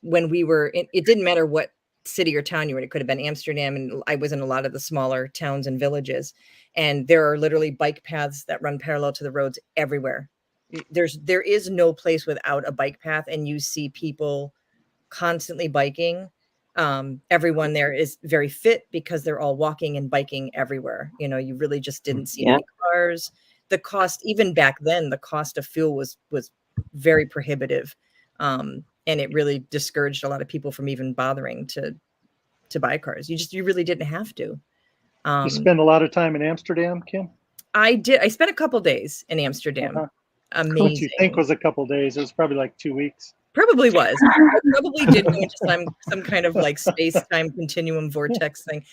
when we were it didn't matter what city or town you were in. It could have been Amsterdam, and I was in a lot of the smaller towns and villages, and there are literally bike paths that run parallel to the roads everywhere. There is no place without a bike path, and you see people constantly biking. Everyone there is very fit because they're all walking and biking everywhere. You really just didn't see any cars. The cost, even back then, the cost of fuel was very prohibitive. And it really discouraged a lot of people from even bothering to buy cars. You really didn't have to. You spend a lot of time in Amsterdam, Kim? I did. I spent a couple days in Amsterdam. Uh-huh. Amazing. What you think was a couple days? It was probably like 2 weeks. Probably was. I probably did go into some kind of like space-time continuum vortex thing.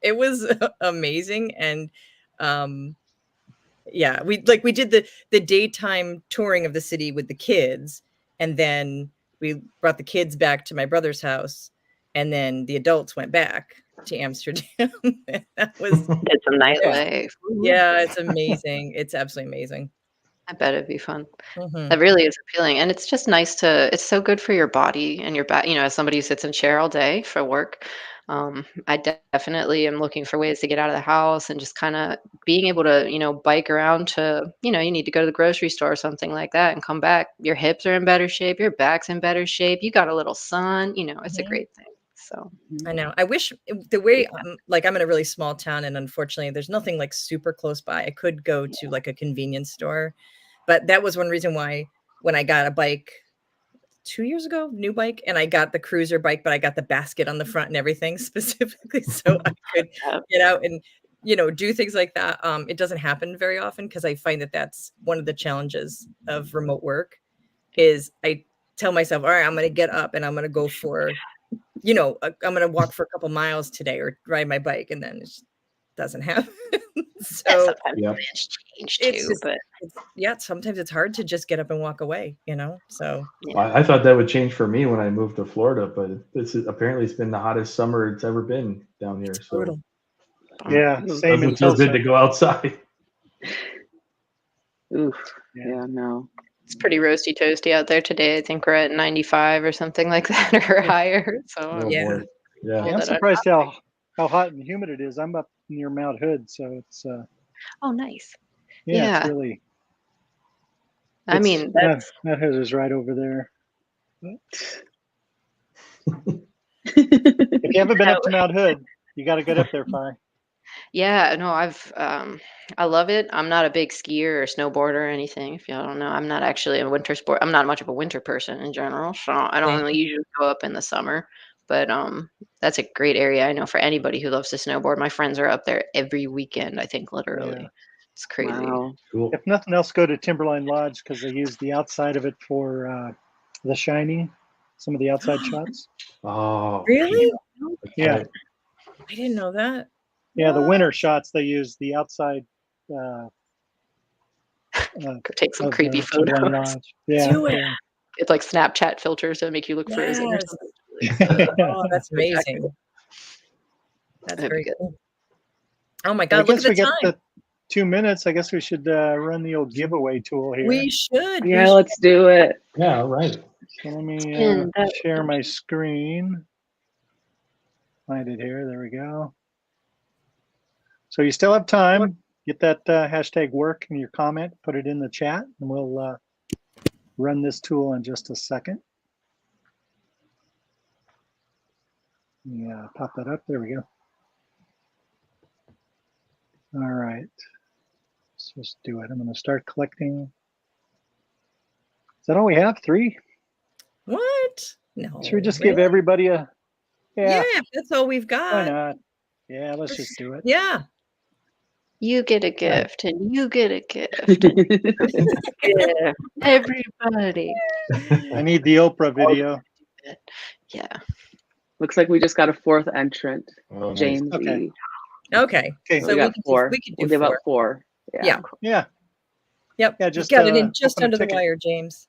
It was amazing. And yeah, we did the daytime touring of the city with the kids, and then we brought the kids back to my brother's house, and then the adults went back to Amsterdam. That was It's a nightlife. yeah, it's amazing. It's absolutely amazing. I bet it'd be fun. Mhm. That really is appealing. And it's just nice it's so good for your body and your back, as somebody who sits in a chair all day for work. I definitely am looking for ways to get out of the house and just kind of being able to, bike around to, you need to go to the grocery store or something like that and come back. Your hips are in better shape. Your back's in better shape. You got a little sun, it's a Mhm. great thing. So I know. I wish the way I'm in a really small town, and unfortunately, there's nothing like super close by. I could go to like a convenience store, but that was one reason why when I got a bike 2 years ago, new bike, and I got the cruiser bike, but I got the basket on the front and everything specifically so I could Yep. get out and do things like that. It doesn't happen very often because I find that that's one of the challenges of remote work. Is I tell myself, all right, I'm going to get up and I'm going to go for I'm going to walk for a couple miles today or ride my bike, and then it just doesn't happen. So sometimes Yep. plans change it's too, just, but sometimes it's hard to just get up and walk away, so. I thought that would change for me when I moved to Florida, but apparently it's been the hottest summer it's ever been down here. It's So brutal. Yeah, it same in doesn't feel good to Tulsa. go outside. Oof. Yeah. Yeah, no. it's pretty roasty toasty out there today. I think we're at 95 or something like that or higher. So Oh Yeah. boy. Yeah. Yeah, I'm surprised how hot and humid it is. I'm up near Mount Hood, so it's oh, nice. yeah, Yeah. it's really. I it's- mean, Mount Hood is right over there. If you haven't been up to Mount Hood, you got to get up there, Fi. yeah, no, I love it. I'm not a big skier or snowboarder or anything. If y'all don't know, I'm not actually a winter sport. I'm not much of a winter person in general, so I don't Same. really usually go up in the summer. But that's a great area. I know for anybody who loves to snowboard. My friends are up there every weekend. I think literally, Yeah. it's crazy. Wow. Cool. If nothing else, go to Timberline Lodge because they use the outside of it for The Shining. Some of the outside shots. Oh. Really? that's Yeah. right. I didn't know that. Yeah, the What? winter shots they use the outside Go take some of creepy the Timberline photos. Lodge. Yeah, Do it. yeah. It's like Snapchat filters that make you look frozen or Yes. something. Oh, that's Exactly. amazing. That's That'd be very good. cool. Oh my I God, look at guess we the get time. the 2 minutes. I guess we should run the old giveaway tool here. We should. Yeah, let's do it. Yeah. All right. So let me Spin that share my screen. Find it here. There we go. So you still have time. Get that hashtag work in your comment. Put it in the chat, and we'll run this tool in just a second. Yeah, pop that up. There we go. All right. Let's just do it. I'm going to start collecting. Is that all we have? 3? What? No. Should we just give really? everybody a? Yeah, Yeah. if that's all we've Why got. not? Yeah, let's just do it. Yeah. You get a gift, and you get a gift. Yeah, everybody. I need the Oprah video. Yeah. Looks like we just got a 4th entrant, Oh, nice. James Okay. E. Okay. Okay. So So we got could 4. we could do We'll give 4. out 4. Yeah. Yeah. Yep. Yeah, You just, got it in just open a under the ticket. wire, James.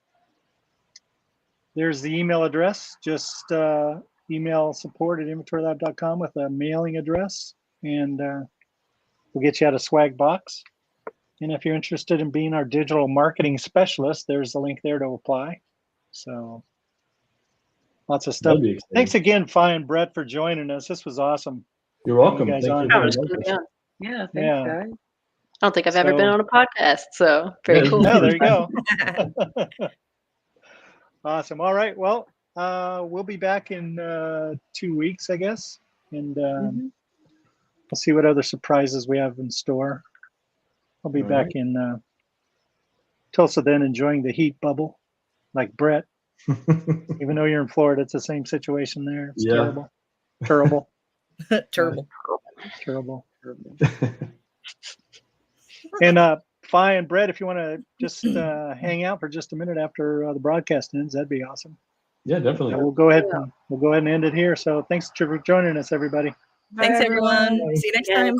There's the email address. Just email support@inventorylab.com with a mailing address, and we'll get you out a swag box. And if you're interested in being our digital marketing specialist, there's the link there to apply. So lots of stuff. That'd be exciting. Thanks again, Fi and Brett, for joining us. This was awesome. You're welcome. guys Thanks on. for I being was with gonna us. be on. Yeah, thanks, Yeah. guys. I don't think I've ever been So- on a podcast, so very Yeah, cool. Oh, there you go. Awesome. All right. Well, we'll be back in 2 weeks, I guess, and we'll see what other surprises we have in store. I'll be All back right. in Tulsa then, enjoying the heat bubble, like Brett. Even though you're in Florida, it's the same situation there. It's Yeah. terrible, Turbo. terrible. And Fi and Brett, if you want to just hang out for just a minute after the broadcast ends, that'd be awesome. Yeah, definitely. And we'll go ahead and end it here. So thanks for joining us, everybody. Thanks, Bye, everyone. everyone. See you next Yeah. time.